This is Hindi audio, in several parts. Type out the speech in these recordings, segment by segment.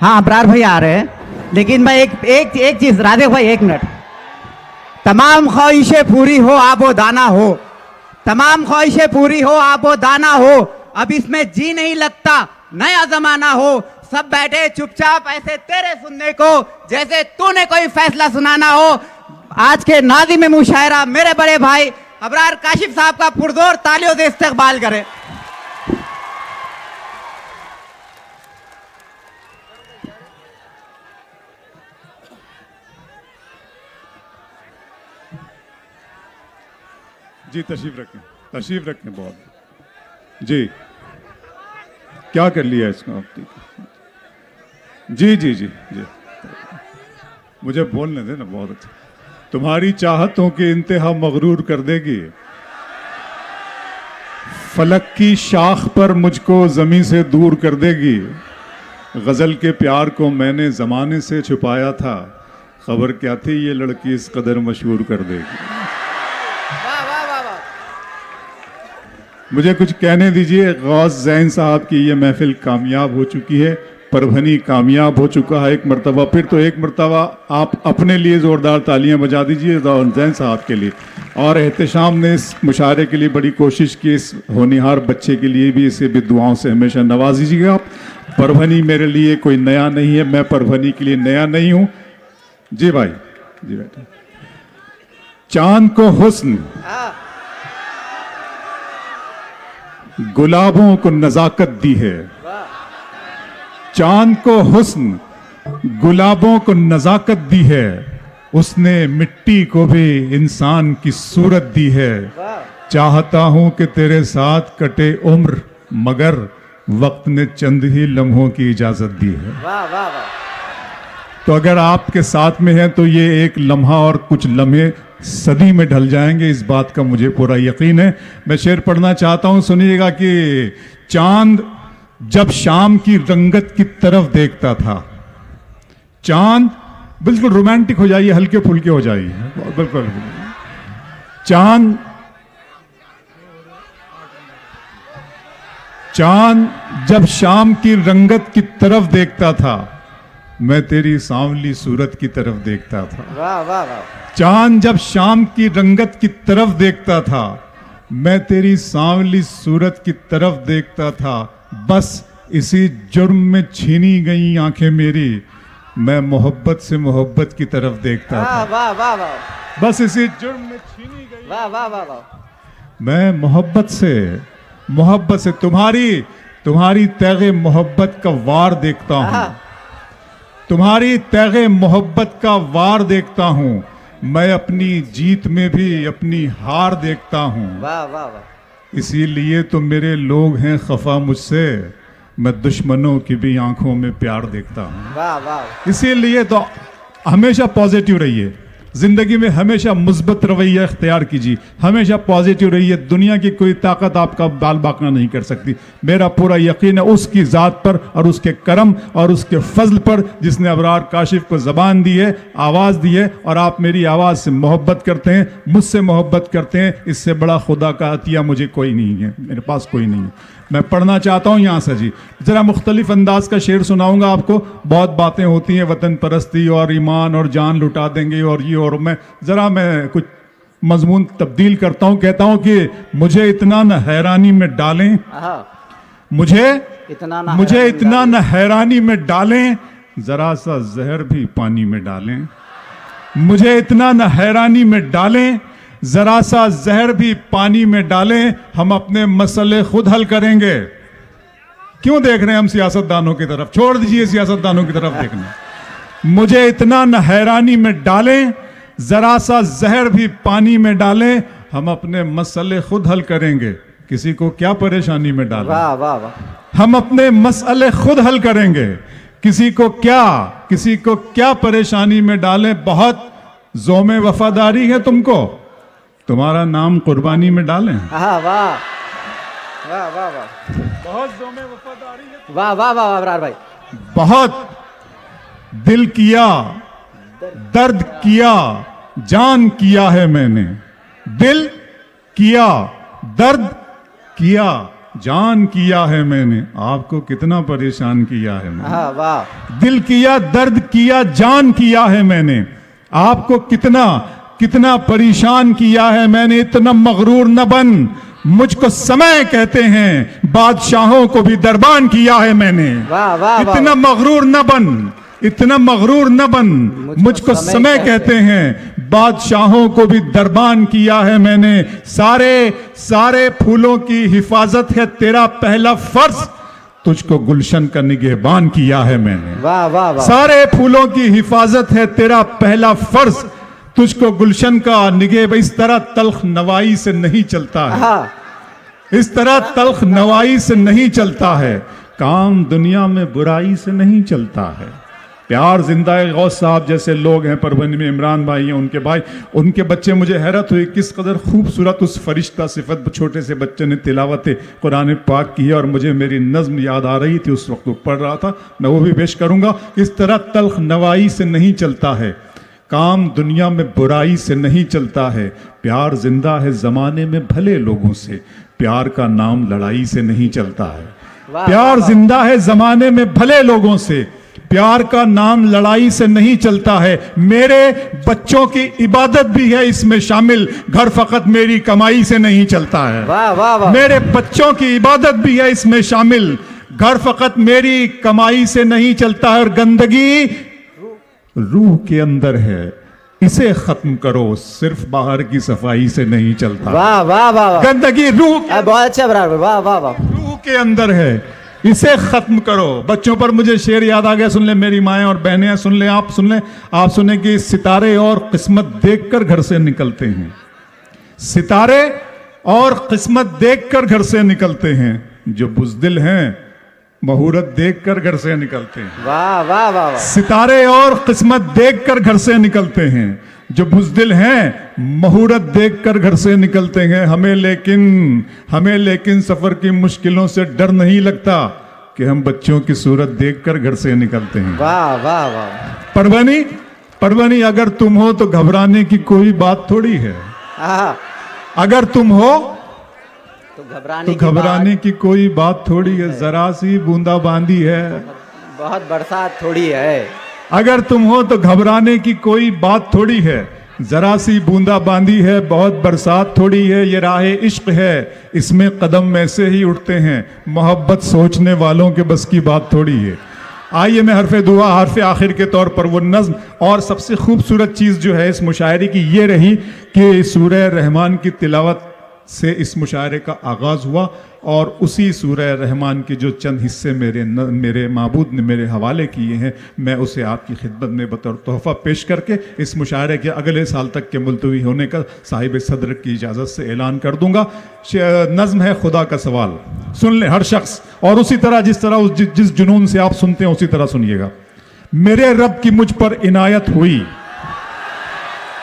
हाँ अबरार भाई आ रहे हैं, लेकिन मैं एक चीज राधे भाई, एक मिनट। तमाम ख्वाहिशें पूरी हो आबो दाना हो, तमाम ख्वाहिशें पूरी हो आबो दाना हो, अब इसमें जी नहीं लगता नया जमाना हो, सब बैठे चुपचाप ऐसे तेरे सुनने को जैसे तूने कोई फैसला सुनाना हो। आज के नाज़िम मुशायरा मेरे बड़े भाई अबरार काशिफ साहब का पुरजोर तालियों से इस्तकबाल करें। जी तशरीफ रखें बहुत जी। क्या कर लिया इसको आपने? जी जी जी जी, मुझे बोलने दे ना। बहुत अच्छा। तुम्हारी चाहतों की इंतहा मगरूर कर देगी, फलक की शाख पर मुझको जमीन से दूर कर देगी। गजल के प्यार को मैंने जमाने से छुपाया था, खबर क्या थी ये लड़की इस कदर मशहूर कर देगी। मुझे कुछ कहने दीजिए। गौस जैन साहब की ये महफिल कामयाब हो चुकी है, परभनी कामयाब हो चुका है एक मरतबा फिर। तो एक मरतबा आप अपने लिए ज़ोरदार तालियां बजा दीजिए जैन साहब के लिए। और एहतशाम ने इस मुशायरे के लिए बड़ी कोशिश की, इस होनहार बच्चे के लिए भी इसे भी दुआओं से हमेशा नवाजिएगा आप। परभनी मेरे लिए कोई नया नहीं है, मैं परभनी के लिए नया नहीं हूँ। जी भाई, जी बेटा। चांद को हुस्न, गुलाबों को नजाकत दी है। चांद को हुस्न, गुलाबों को नजाकत दी है, उसने मिट्टी को भी इंसान की सूरत दी है। चाहता हूं कि तेरे साथ कटे उम्र, मगर वक्त ने चंद ही लम्हों की इजाजत दी है। वाह वाह वाह। तो अगर आपके साथ में है तो ये एक लम्हा और कुछ लम्हे सदी में ढल जाएंगे, इस बात का मुझे पूरा यकीन है। मैं शेर पढ़ना चाहता हूं, सुनिएगा कि चांद जब शाम की रंगत की तरफ देखता था। चांद, बिल्कुल रोमांटिक हो जाइए, हल्के फुल्के हो जाइए, बिल्कुल। चांद जब शाम की रंगत की तरफ देखता था, मैं तेरी सांवली सूरत की तरफ देखता था। वाह वाह वाह। चांद जब शाम की रंगत की तरफ देखता था, मैं तेरी सांवली सूरत की तरफ देखता था। बस इसी जुर्म में छीनी गई आंखें मेरी, मैं मोहब्बत से मोहब्बत की तरफ देखता था। वाह वाह वाह। बस इसी जुर्म में छीनी गई, वाह वाह वाह वाह। मैं मोहब्बत से तुम्हारी तैगे मोहब्बत का वार देखता हूँ। तुम्हारी तैगे मोहब्बत का वार देखता हूँ, मैं अपनी जीत में भी अपनी हार देखता हूँ। वाह वाह वाह। इसीलिए तो मेरे लोग हैं खफा मुझसे, मैं दुश्मनों की भी आंखों में प्यार देखता हूँ। वाह वाह। इसीलिए तो हमेशा पॉजिटिव रहिए, जिंदगी में हमेशा मुस्बत रवैया इख्तियार कीजिए, हमेशा पॉजिटिव रहिए। दुनिया की कोई ताकत आपका बाल बाका नहीं कर सकती। मेरा पूरा यकीन है उसकी ज़ात पर और उसके करम और उसके फजल पर, जिसने अबरार काशिफ को ज़बान दी है, आवाज़ दी है। और आप मेरी आवाज़ से मोहब्बत करते हैं, मुझसे मोहब्बत करते हैं। इससे बड़ा खुदा का अतिया मुझे कोई नहीं है, मेरे पास कोई नहीं है। मैं पढ़ना चाहता हूँ यहाँ से जी, ज़रा मुख्तलिफ अंदाज का शेर सुनाऊंगा आपको। बहुत बातें होती हैं, वतन परस्ती और ईमान और जान लुटा देंगे और ये और मैं कुछ मजमून तब्दील करता हूँ। कहता हूँ कि मुझे इतना न हैरानी में डालें, मुझे इतना न हैरानी में डालें, ज़रा सा जहर भी पानी में डालें। मुझे इतना न हैरानी में डालें, जरा सा जहर भी पानी में डालें, हम अपने मसले खुद हल करेंगे। क्यों देख रहे हैं हम सियासतदानों की तरफ? छोड़ दीजिए सियासतदानों की तरफ देखना। मुझे इतना न हैरानी में डालें, जरा सा जहर भी पानी में डालें, हम अपने मसले खुद हल करेंगे, किसी को क्या परेशानी में डालें। वाह वाह वाह। हम अपने मसले खुद हल करेंगे, किसी को क्या परेशानी में डालें। बहुत ज़ोमे वफादारी है तुमको, तुम्हारा नाम कुर्बानी में डालें। वाह वाह वाह वाह। बहुत ज़ोमे वफादारी है। वाह वाह वाह अबरार भाई। बहुत दिल किया, दर्द किया, जान किया है मैंने। दिल किया, दर्द किया, जान किया है मैंने, आपको कितना परेशान किया है मैंने। हाँ वाह। दिल किया, दर्द किया, जान किया है मैंने, आपको कितना कितना परेशान किया है मैंने। इतना मगरूर न बन, मुझको समय कहते हैं, बादशाहों को भी दरबान किया है मैंने। वाह वाह वाह। इतना मगरूर न बन, इतना मगरूर न बन, मुझको समय कहते हैं, बादशाहों को भी दरबान किया है मैंने। सारे सारे फूलों की हिफाजत है तेरा पहला फर्ज, तुझको गुलशन का निगहबान किया है मैंने। वाह वाह वाह। सारे फूलों की हिफाजत है तेरा पहला फर्ज, तुझको गुलशन का निगह। इस तरह तल्ख नवाई से नहीं चलता है, हाँ इस तरह तल्ख नवाई से नहीं चलता है, काम दुनिया में बुराई से नहीं चलता है। प्यार जिंदा है। गौस साहब जैसे लोग हैं, परभनी में इमरान भाई हैं, उनके भाई, उनके बच्चे, मुझे हैरत हुई किस कदर खूबसूरत उस फरिश्ता सिफत छोटे से बच्चे ने तिलावत कुरान पाक की है, और मुझे मेरी नज़्म याद आ रही थी, उस वक्त पढ़ रहा था, मैं वो भी पेश करूंगा। इस तरह तल्ख नवाई से नहीं चलता है, काम दुनिया में बुराई से नहीं चलता है। प्यार जिंदा है ज़माने में भले लोगों से, प्यार का नाम लड़ाई से नहीं चलता है। प्यार जिंदा है ज़माने में भले लोगों से, प्यार का नाम लड़ाई से नहीं चलता है। मेरे बच्चों की इबादत भी है इसमें शामिल, घर फकत मेरी कमाई से नहीं चलता है। वाह वाह वाह। मेरे बच्चों की इबादत भी है इसमें शामिल, घर फकत मेरी कमाई से नहीं चलता है। और गंदगी रूह के अंदर है, इसे खत्म करो, सिर्फ बाहर की सफाई से नहीं चलता। वाह वाह वाह। गंदगी रूह, बहुत अच्छा बराबर। वाह वाह वाह। रूह के अंदर है, इसे खत्म करो। बच्चों पर मुझे शेर याद आ गया, सुन ले मेरी माएँ और बहनें, सुन ले आप, सुन ले आप, सुने कि सितारे और किस्मत देखकर घर से निकलते हैं, सितारे और किस्मत देखकर घर से निकलते हैं, जो बुज़दिल हैं मुहूर्त देखकर घर से निकलते हैं। वाह वाह वाह वाह। सितारे और किस्मत देखकर घर से निकलते हैं, जो बुज़दिल हैं मुहूर्त देखकर घर से निकलते हैं। हमें लेकिन सफर की मुश्किलों से डर नहीं लगता कि हम बच्चों की सूरत देखकर घर से निकलते हैं। वाह वाह वाह। परवनी अगर तुम हो तो घबराने की कोई बात थोड़ी है, हाँ अगर तुम हो तो तो घबराने की कोई बात थोड़ी है, जरा सी बूंदाबांदी है, बहुत बरसात थोड़ी है। अगर तुम हो तो घबराने की कोई बात थोड़ी है, जरा सी बूंदाबांदी है, बहुत बरसात थोड़ी है। ये राहे इश्क है, इसमें कदम ऐसे ही उठते हैं, मोहब्बत सोचने वालों के बस की बात थोड़ी है। आइए मैं हरफ दुआ, हरफ आखिर के तौर पर वो नज़्म, और सबसे खूबसूरत चीज़ जो है इस मुशायरे की ये रही कि सूरह रहमान की तिलावत से इस मुशायरे का आगाज़ हुआ, और उसी सूरह रहमान के जो चंद हिस्से मेरे माबूद ने मेरे हवाले किए हैं, मैं उसे आपकी खिदमत में बतौर तोहफ़ा पेश करके इस मुशायरे के अगले साल तक के मुलतवी होने का साहिब सदर की इजाज़त से ऐलान कर दूंगा। नज़्म है खुदा का सवाल, सुन ले हर शख्स, और उसी तरह जिस जुनून से आप सुनते हैं उसी तरह सुनिएगा। मेरे रब की मुझ पर इनायत हुई,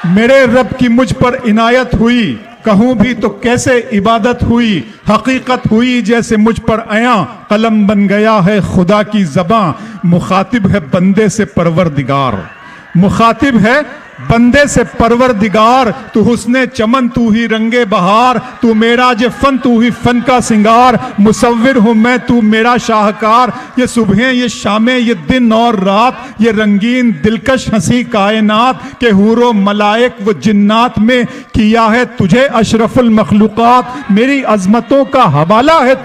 मेरे रब की मुझ पर इनायत हुई, कहूं भी तो कैसे इबादत हुई, हकीकत हुई जैसे मुझ पर आया, कलम बन गया है खुदा की ज़बां, मुखातिब है बंदे से परवरदिगार, मुखातिब है बंदे से परवरदिगार, तू हुस्ने चमन तू ही रंगे बहार, तू मेरा जे फन तू ही फन का सिंगार, मुसव्विर हूँ मैं तू मेरा शाहकार, ये सुबहें ये शामें ये दिन और रात, ये रंगीन दिलकश हंसी कायनात के हूरो मलाइक व जिन्नात में किया है तुझे अशरफुल मखलूकात, मेरी अजमतों का हवाला है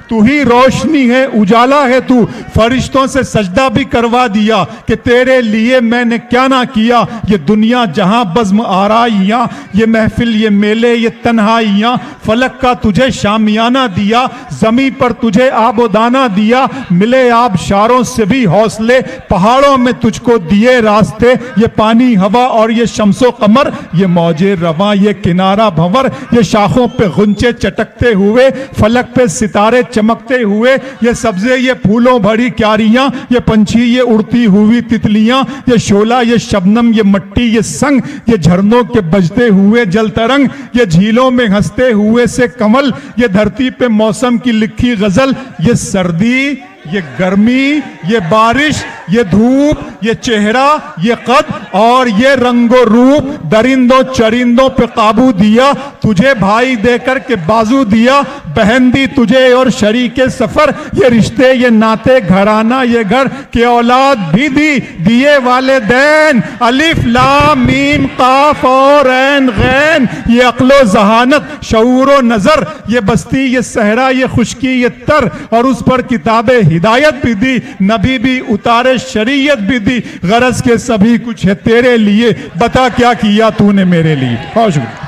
तू ही रोशनी है उजाला है तू, फरिश्तों से सजदा भी करवा दिया कि तेरे लिए मैंने क्या ना किया, ये दुनिया जहां बज़्म आराइयां, ये महफिल ये मेले ये तन्हाइयां, फलक का तुझे शामियाना दिया, जमी पर तुझे आबोदाना दिया, मिले आबशारों से भी हौसले, पहाड़ों में तुझको दिए रास्ते, ये पानी हवा और ये शम्सो कमर, ये मौजे रवां ये किनारा भंवर, ये शाखों पे गुंचे चटकते हुए, फलक पे सितारे चमकते हुए, ये सब्जे ये फूलों भरी क्यारियां, ये पंछी ये उड़ती हुई तितलियां, ये शोला ये शबनम ये मट्टी ये संग, ये झरनों के बजते हुए जल तरंग, ये झीलों में हंसते हुए से कमल, ये धरती पे मौसम की लिखी गजल, ये सर्दी ये गर्मी, ये बारिश, ये धूप, ये चेहरा, ये कद और ये रंगो रूप, दरिंदों चरिंदों पे काबू दिया, तुझे भाई देकर के बाजू दिया, बहन दी तुझे और शरीके सफर, ये रिश्ते, ये नाते, घराना, ये घर के औलाद भी दी, दिए वाले दैन, अलिफ लाम मीम काफ और ऐन गैन, ये अक्लो जहानत, शऊर व नजर, ये बस्ती, ये सहरा, ये खुशकी, ये तर, और उस पर किताबे हिदायत भी दी, नबी भी उतारे, शरीयत भी दी, गरज के सभी कुछ है तेरे लिए, बता क्या किया तूने मेरे लिए। बहुत शुक्रिया।